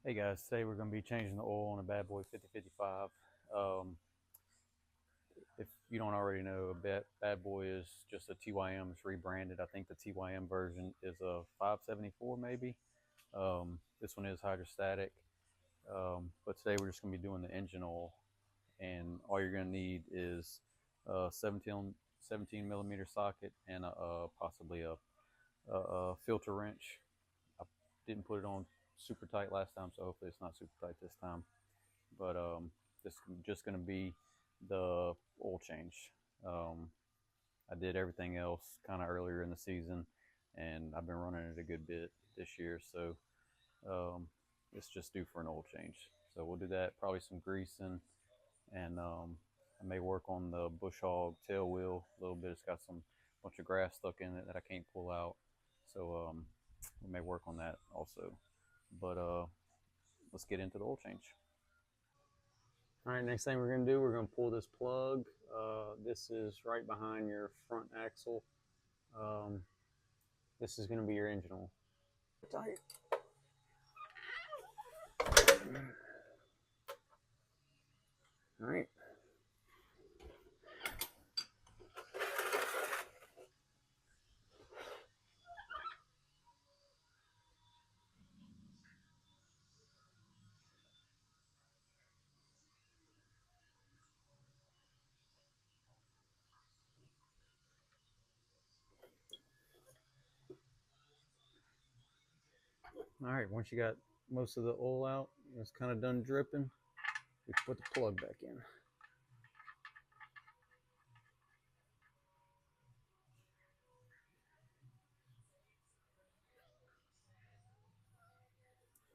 Hey guys, today we're going to be changing the oil on a Bad Boy 5055. If you don't already know, Bad Boy is just a TYM. It's rebranded. I think the TYM version is a 574 maybe. This one is hydrostatic. But today we're just going to be doing the engine oil. And all you're going to need is a 17 millimeter socket and possibly a filter wrench. I didn't put it on super tight last time, so hopefully it's not super tight this time. But this is just going to be the oil change. I did everything else kind of earlier in the season, and I've been running it a good bit this year, so it's just due for an oil change. So we'll do that, probably some greasing, and I may work on the bush hog tail wheel a little bit. It's got some bunch of grass stuck in it that I can't pull out, so we may work on that also. But let's get into the oil change. All right, next thing we're going to do, we're going to pull this plug. This is right behind your front axle. This is going to be your engine oil. Tight. All right. All right, once you got most of the oil out, it's kind of done dripping, we put the plug back in.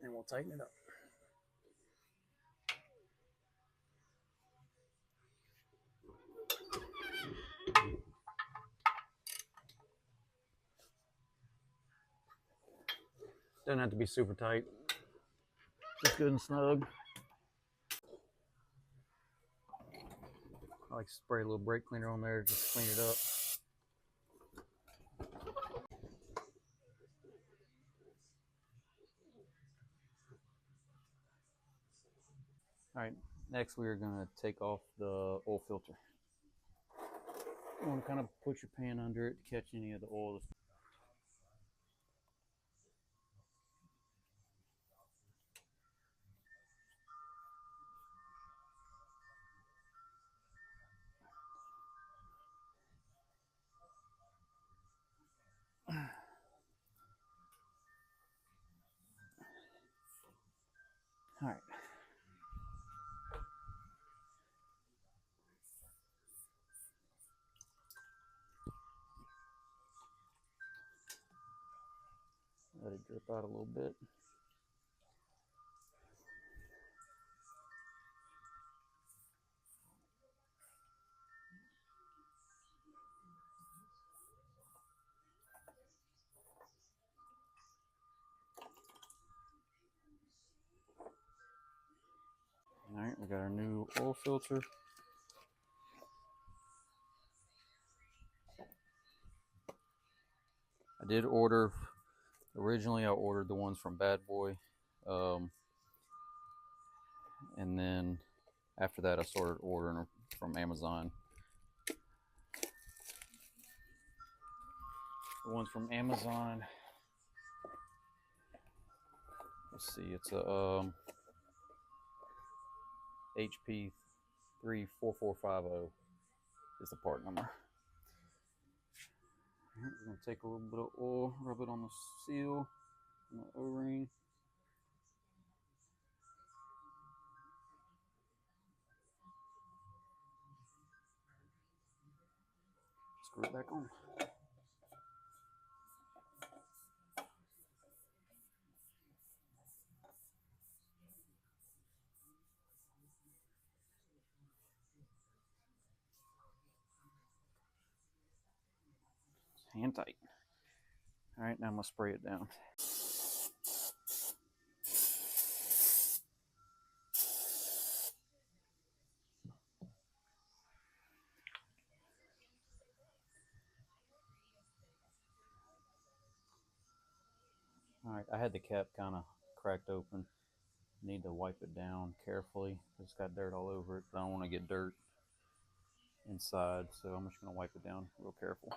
And we'll tighten it up. Doesn't have to be super tight, just good and snug. I like to spray a little brake cleaner on there just to clean it up. All right, next we are going to take off the oil filter. You want to kind of put your pan under it to catch any of the oil. All right. Let it drip out a little bit. All right, we got our new oil filter. I did order, originally I ordered the ones from Bad Boy. And then after that I started ordering from Amazon. The ones from Amazon, let's see, it's a HP 34450 is the part number. We're going to take a little bit of oil, rub it on the seal, on the O-ring. Screw it back on. Hand tight. All right, now I'm going to spray it down. All right, I had the cap kind of cracked open. Need to wipe it down carefully. It's got dirt all over it. I don't want to get dirt inside, so I'm just going to wipe it down real careful.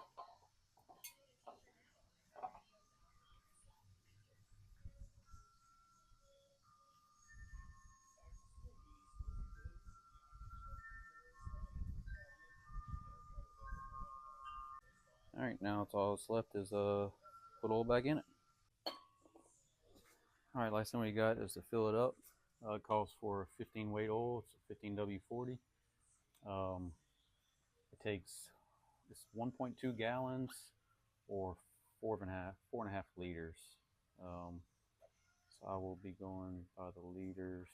All right, now it's all that's left is put oil back in it. All right, last thing we got is to fill it up. It calls for 15 weight oil. It's a 15W40. It takes it's 1.2 gallons or 4.5 liters. So I will be going by the liters.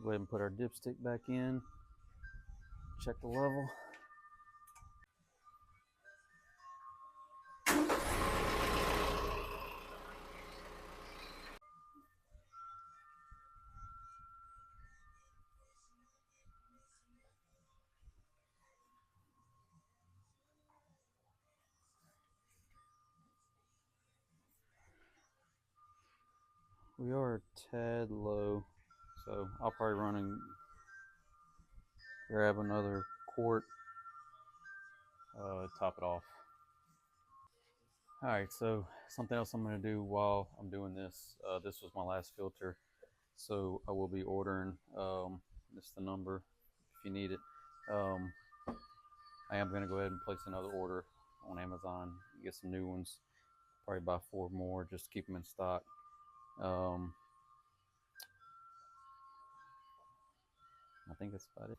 Go ahead and put our dipstick back in. Check the level. We are a tad low, so I'll probably run and grab another quart, top it off. All right, so something else I'm going to do while I'm doing this. This was my last filter, so I will be ordering. This is the number if you need it. I am going to go ahead and place another order on Amazon, get some new ones. Probably buy 4 more, just to keep them in stock. I think that's about it.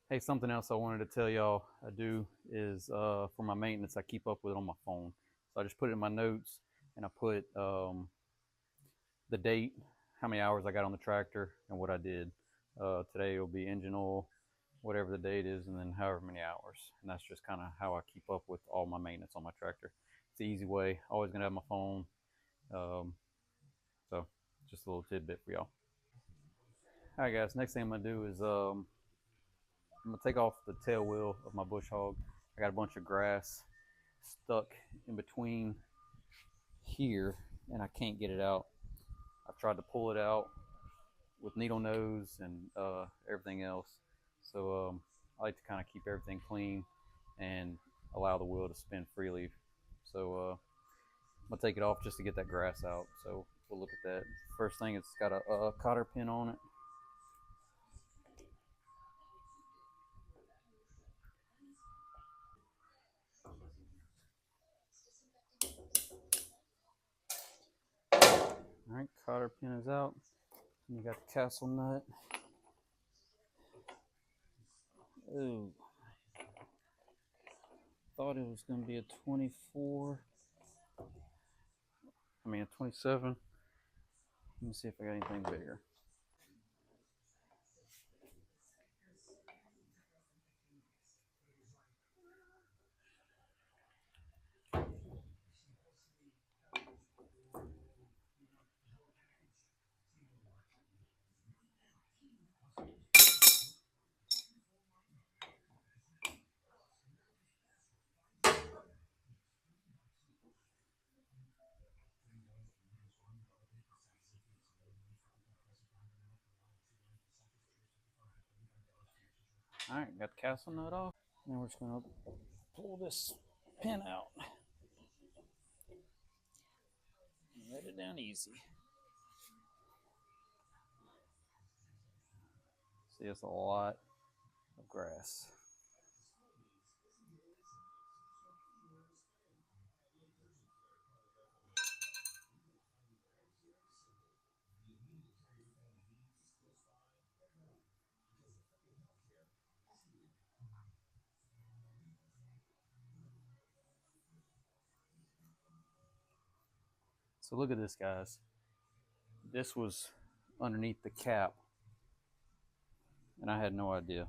Hey, something else I wanted to tell y'all I do is for my maintenance, I keep up with it on my phone. So I just put it in my notes and I put the date, how many hours I got on the tractor, and what I did. Today will be engine oil, whatever the date is, and then however many hours. And that's just kind of how I keep up with all my maintenance on my tractor. It's the easy way. Always gonna have my phone. So just a little tidbit for y'all. All right, guys. Next thing I'm gonna do is I'm gonna take off the tail wheel of my bush hog. I got a bunch of grass stuck in between here, and I can't get it out. I've tried to pull it out with needle nose and everything else. So I like to kind of keep everything clean and allow the wheel to spin freely. So I'm gonna take it off just to get that grass out. So we'll look at that. First thing, it's got a cotter pin on it. All right, cotter pin is out. And you got the castle nut. Ooh, thought it was gonna be a 24. I mean a 27. Let me see if I got anything bigger. All right, got the castle nut off. Now we're just gonna pull this pin out. Let it down easy. See, it's a lot of grass. So look at this, guys. This was underneath the cap, and I had no idea.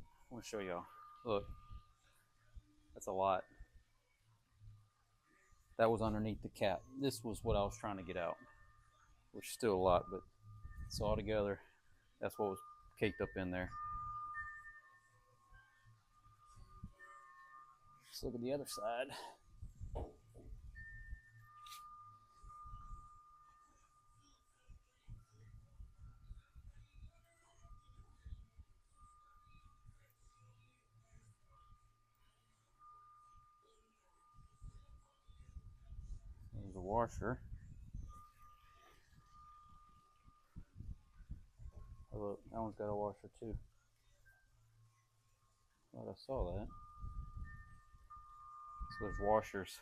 I want to show y'all. Look, that's a lot. That was underneath the cap. This was what I was trying to get out, which is still a lot, but it's all together. That's what was caked up in there. Let's look at the other side. There's a washer. Oh, look, that one's got a washer too. Thought I saw that. So there's washers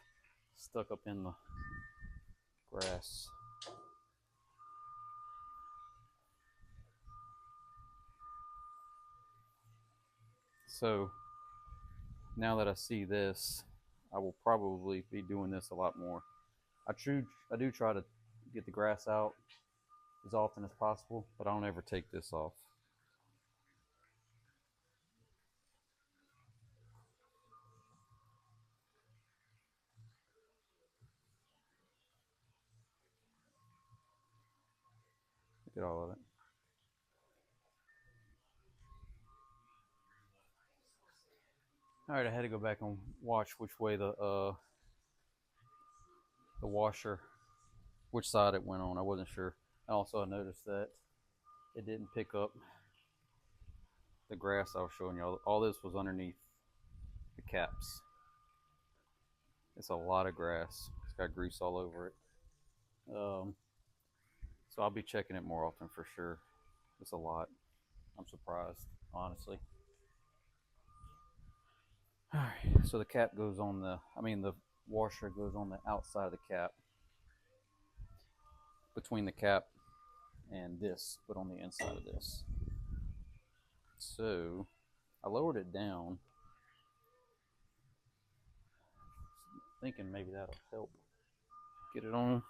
stuck up in the grass. So now that I see this, I will probably be doing this a lot more. I do try to get the grass out as often as possible, but I don't ever take this off. Look at all of it. All right, I had to go back and watch which way the washer, which side it went on. I wasn't sure. Also, I noticed that it didn't pick up the grass I was showing you. All this was underneath the caps. It's a lot of grass. It's got grease all over it. So I'll be checking it more often for sure. It's a lot. I'm surprised, honestly. All right, so the cap goes on the washer goes on the outside of the cap, between the cap and this, but on the inside of this. So I lowered it down, thinking maybe that'll help get it on.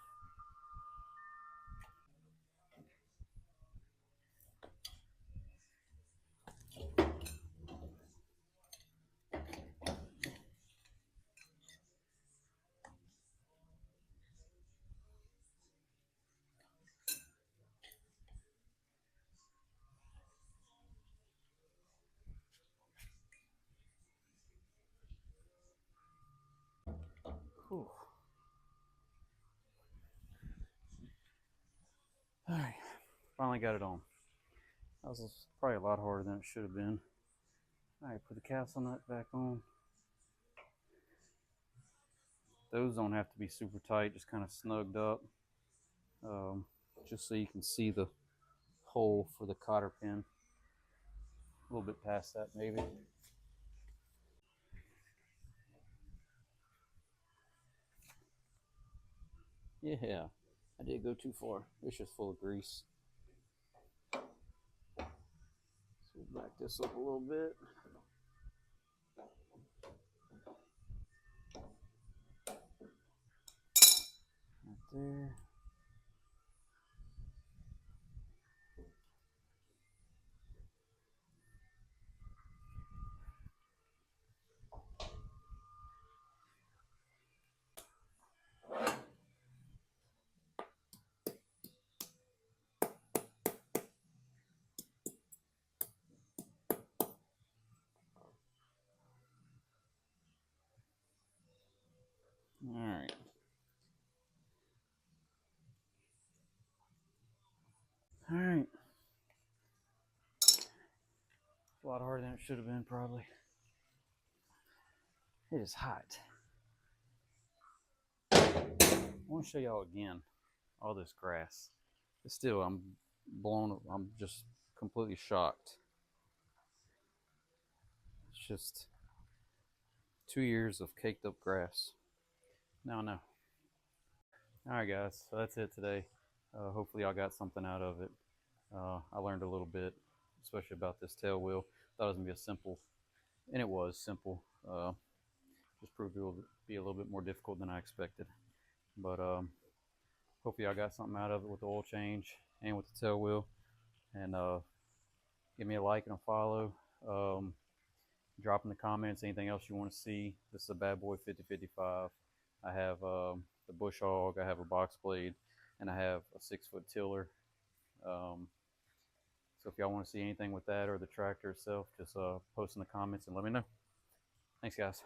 Whew. All right, finally got it on. That was probably a lot harder than it should have been. All right, put the capsule nut back on. Those don't have to be super tight, just kind of snugged up, just so you can see the hole for the cotter pin. A little bit past that, maybe. Yeah, I did go too far. It's just full of grease. So we'll back this up a little bit. Right there. All right. All right. A lot harder than it should have been, probably. It is hot. I want to show y'all again all this grass. But still, I'm just completely shocked. It's just 2 years of caked up grass. Now I know. All right, guys. So that's it today. Hopefully, y'all got something out of it. I learned a little bit, especially about this tail wheel. Thought it was gonna be a simple, and it was simple, just proved it will be a little bit more difficult than I expected. But hopefully I got something out of it with the oil change and with the tail wheel. And give me a like and a follow. Drop in the comments anything else you want to see. This is a Bad Boy 5055. I have the bush hog, I have a box blade, and I have a 6-foot tiller. So if y'all want to see anything with that or the tractor itself, just post in the comments and let me know. Thanks, guys.